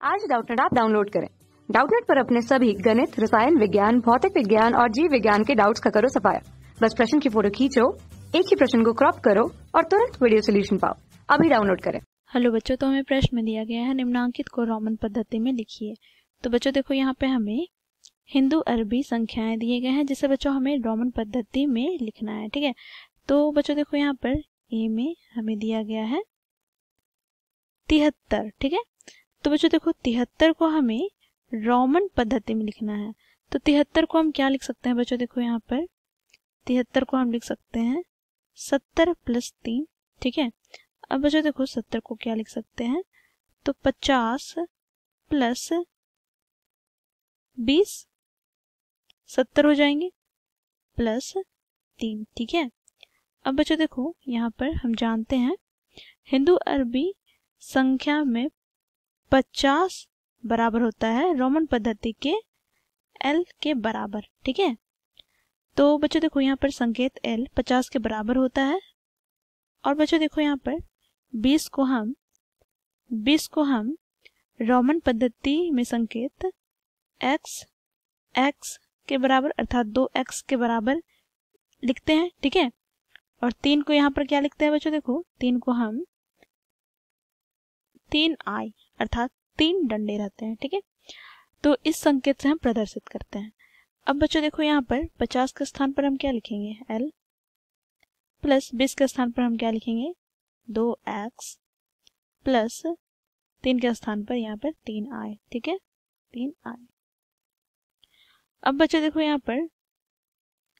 आज Doubtnut app download करें। Doubtnut पर अपने सभी गणित, रसायन विज्ञान, भौतिक विज्ञान और जीव विज्ञान के डाउट्स का करो सफाया। बस प्रश्न की फोटो खींचो, एक ही प्रश्न को क्रॉप करो और तुरंत वीडियो सोल्यूशन पाओ। अभी डाउनलोड करें। हेलो बच्चों, तो हमें प्रश्न में दिया गया है निम्नांकित को रोमन पद्धति में लिखिए। तो बच्चों देखो, यहाँ पे हमें हिंदू अरबी संख्याएं दिए गए हैं जिसे बच्चों हमें रोमन पद्धति में लिखना है। ठीक है, तो बच्चों देखो यहाँ पर ए में हमें दिया गया है 73। ठीक है, तो बच्चों देखो 73 को हमें रोमन पद्धति में लिखना है। तो 73 को हम क्या लिख सकते हैं बच्चों? देखो यहाँ पर 73 को हम लिख सकते हैं 70 + 3। ठीक है, अब बच्चों देखो 70 को क्या लिख सकते हैं? तो 50 + 20 70 हो जाएंगे +3। ठीक है, अब बच्चों देखो यहाँ पर हम जानते हैं हिंदू अरबी संख्या में 50 बराबर होता है रोमन पद्धति के L के बराबर। ठीक है, तो बच्चों देखो यहाँ पर संकेत L 50 के बराबर होता है। और बच्चों देखो यहाँ पर 20 को हम रोमन पद्धति में संकेत x के बराबर अर्थात 2x के बराबर लिखते हैं। ठीक है, और 3 को यहाँ पर क्या लिखते हैं बच्चों? देखो 3 को हम 3i अर्थात 3 डंडे रहते हैं। ठीक है, तो इस संकेत से हम प्रदर्शित करते हैं। अब बच्चों देखो यहाँ पर 50 के स्थान पर हम क्या लिखेंगे? L + 20 के स्थान पर हम क्या लिखेंगे? 2x + 3 के स्थान पर यहाँ पर 3i। ठीक है, 3i। अब बच्चों देखो यहाँ पर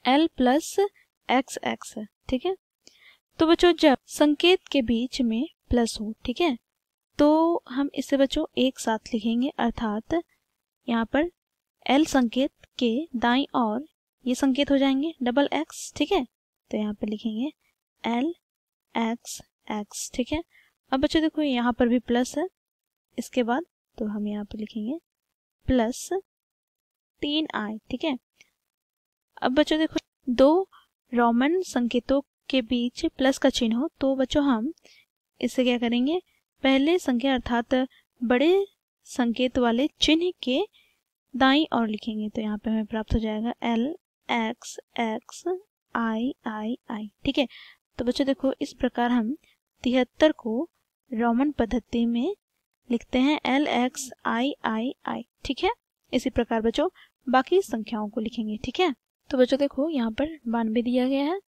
L + XX है। ठीक है, तो बच्चों जब संकेत के बीच में प्लस हो, ठीक है, तो हम इसे बच्चों एक साथ लिखेंगे अर्थात यहाँ पर L संकेत के दाईं ओर ये संकेत हो जाएंगे XX। ठीक है, तो यहाँ पर लिखेंगे LXX। ठीक है, अब बच्चों देखो यहाँ पर भी प्लस है, इसके बाद तो हम यहाँ पर लिखेंगे +3i। ठीक है, अब बच्चों देखो दो रोमन संकेतों के बीच प्लस का चिन्ह हो तो बच्चों हम इससे क्या करेंगे? पहले संख्या अर्थात बड़े संकेत वाले चिन्ह के दाईं ओर लिखेंगे। तो यहाँ पे हमें प्राप्त हो जाएगा LXXIII। ठीक है, तो बच्चों देखो इस प्रकार हम 73 को रोमन पद्धति में लिखते हैं LXIII। ठीक है, इसी प्रकार बच्चों बाकी संख्याओं को लिखेंगे। ठीक है, तो बच्चों देखो यहाँ पर 92 दिया गया है,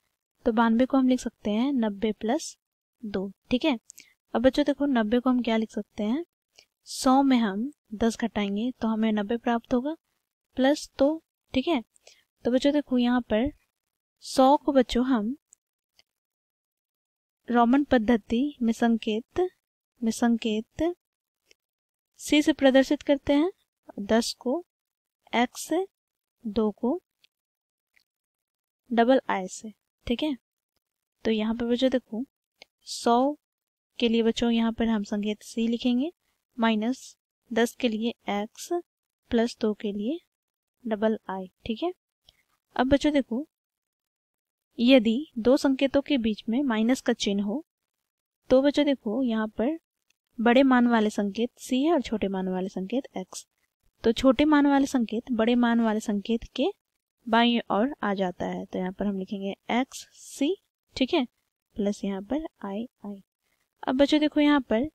तो 92 को हम लिख सकते हैं 90 + 2। ठीक है, अब बच्चों देखो 90 को हम क्या लिख सकते हैं? 100 में हम 10 घटाएंगे तो हमें 90 प्राप्त होगा +2। ठीक है, तो बच्चों देखो यहाँ पर 100 को बच्चों हम रोमन पद्धति में संकेत C से प्रदर्शित करते हैं, 10 को X से, 2 को II से। ठीक है, तो यहाँ पर बच्चों देखो 100 के लिए बच्चों यहाँ पर हम संकेत C लिखेंगे -10 के लिए X +2 के लिए II। ठीक है, अब बच्चों देखो यदि दो संकेतों के बीच में माइनस का चिन्ह हो तो बच्चों देखो यहाँ पर बड़े मान वाले संकेत C है और छोटे मान वाले संकेत X। तो छोटे मान वाले संकेत बड़े मान वाले संकेत के बाईं ओर आ जाता है, तो यहाँ पर हम लिखेंगे XC। ठीक है, प्लस यहाँ पर II। अब बच्चों देखो यहाँ पर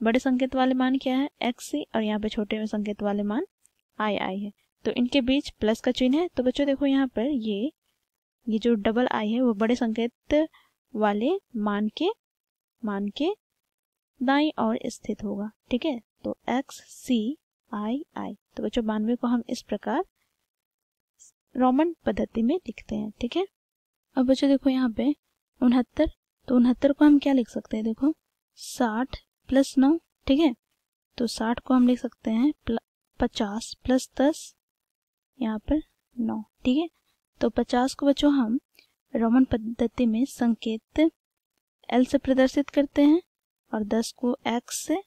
बड़े संकेत वाले मान क्या है? XC, और यहाँ पे छोटे संकेत वाले मान II है, तो इनके बीच प्लस का चिन्ह है। तो बच्चों देखो यहाँ पर ये जो II है वो बड़े संकेत वाले मान के दाईं ओर स्थित होगा। ठीक है, तो XCII। तो बच्चों 92 को हम इस प्रकार रोमन पद्धति में लिखते हैं। ठीक है, अब बच्चों देखो यहाँ पे 69, तो 69 को हम क्या लिख सकते हैं? देखो 60 + 9। ठीक है, तो 60 को हम लिख सकते हैं 50 + 10 यहाँ पर 9। ठीक है, तो 50 को बच्चों हम रोमन पद्धति में संकेत L से प्रदर्शित करते हैं और 10 को X से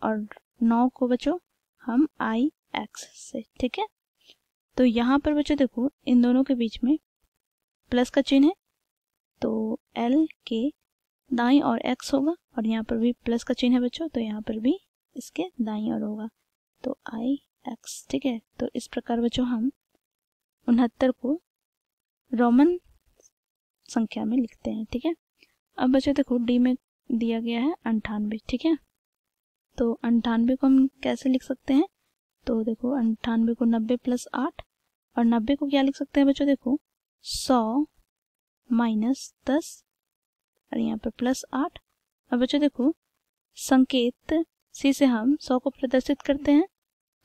और 9 को बच्चों हम IX से। ठीक है, तो यहाँ पर बच्चों देखो इन दोनों के बीच में प्लस का चिन्ह है, तो L के दाईं ओर X होगा और यहाँ पर भी प्लस का चिन्ह है बच्चों, तो यहाँ पर भी इसके दाईं ओर होगा। तो IX, ठीक है। तो इस प्रकार बच्चों हम 69 को रोमन संख्या में लिखते हैं, ठीक है। अब बच्चों देखो डी में दिया गया है 98, ठीक है। तो 98 को हम कैसे लिख सकते हैं, तो देखो 98 को 90 + 8 और 90 को क्या लिख सकते हैं बच्चों, देखो 100 - 10 और यहाँ पर +8। अब बच्चों देखो संकेत सी से हम 100 को प्रदर्शित करते हैं,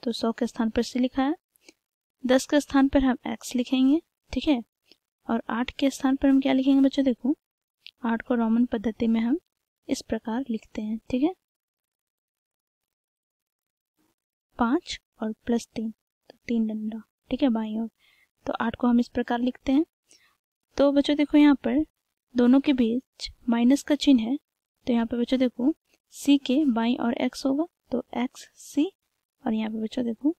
तो 100 के स्थान पर सी लिखा है, 10 के स्थान पर हम x लिखेंगे, ठीक है। और 8 के स्थान पर हम क्या लिखेंगे बच्चों, देखो 8 को रोमन पद्धति में हम इस प्रकार लिखते हैं, ठीक है। 5 और +3 तो 3 डंडा, ठीक है, बाईं ओर। तो 8 को हम इस प्रकार लिखते हैं। तो बच्चों देखो यहाँ पर दोनों के बीच माइनस का चिन्ह है, तो यहाँ पे बच्चों देखो c के बाईं और x होगा, तो XC, और यहाँ पे बच्चों देखो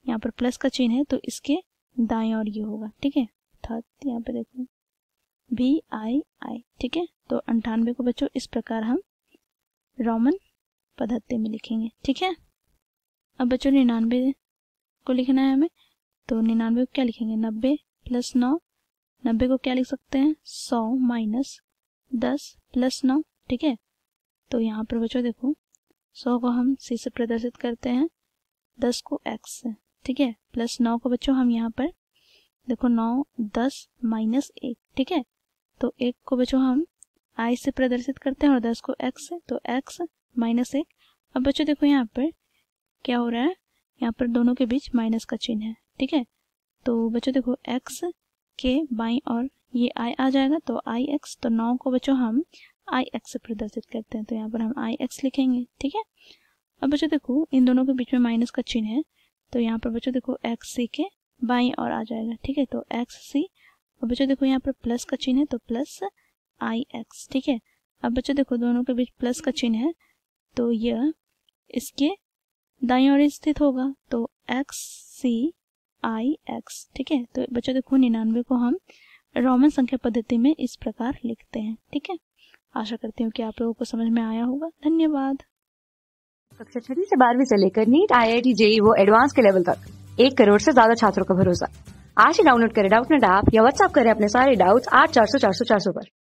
यहाँ पर प्लस का चिन्ह है, तो इसके दाएं और ये होगा, ठीक है। अर्थात यहाँ पे देखो VII, ठीक है। तो 98 को बच्चों इस प्रकार हम रोमन पद्धति में लिखेंगे, ठीक है। अब बच्चों 99 को लिखना है हमें, तो 99 को क्या लिखेंगे, 90 + 9, 90 को क्या लिख सकते हैं, 100 - 10 + 9, ठीक है। तो यहाँ पर बच्चों देखो 100 को हम C से प्रदर्शित करते हैं, 10 को X से, ठीक है, +9 को बच्चों हम यहाँ पर देखो 9 10 - 1, ठीक है। तो 1 को बच्चों हम I से प्रदर्शित करते हैं और 10 को X से, तो X - 1। अब बच्चों देखो यहाँ पर क्या हो रहा है, यहाँ पर दोनों के बीच माइनस का चिन्ह है, ठीक है। तो बच्चों देखो x के बाईं और ये I आ जाएगा, तो IX, तो 9 को बच्चों हम IX से प्रदर्शित करते हैं, तो यहाँ पर हम IX लिखेंगे, ठीक है। अब बच्चों देखो इन दोनों के बीच में माइनस का चिन्ह है, तो यहाँ पर बच्चों देखो XC के बाईं और आ जाएगा, ठीक है, तो XC। और बच्चों देखो यहाँ पर प्लस का चिन्ह है, तो +IX, ठीक है। अब बच्चों देखो दोनों के बीच प्लस का चिन्ह है, तो यह इसके दाईं ओर स्थित होगा, तो XCIX, ठीक है। तो बच्चों देखो 99 को हम रोमन संख्या पद्धति में इस प्रकार लिखते हैं, ठीक है। आशा करती हूँ कि आप लोगों को समझ में आया होगा। धन्यवाद। कक्षा 6वीं से 12वीं से लेकर नीट, IIT, JEE वो एडवांस के लेवल तक 1 करोड़ से ज्यादा छात्रों का भरोसा। आज ही डाउनलोड करें डाउटनेट ऐप या व्हाट्सएप करें अपने सारे डाउट्स 8400 400 400 पर।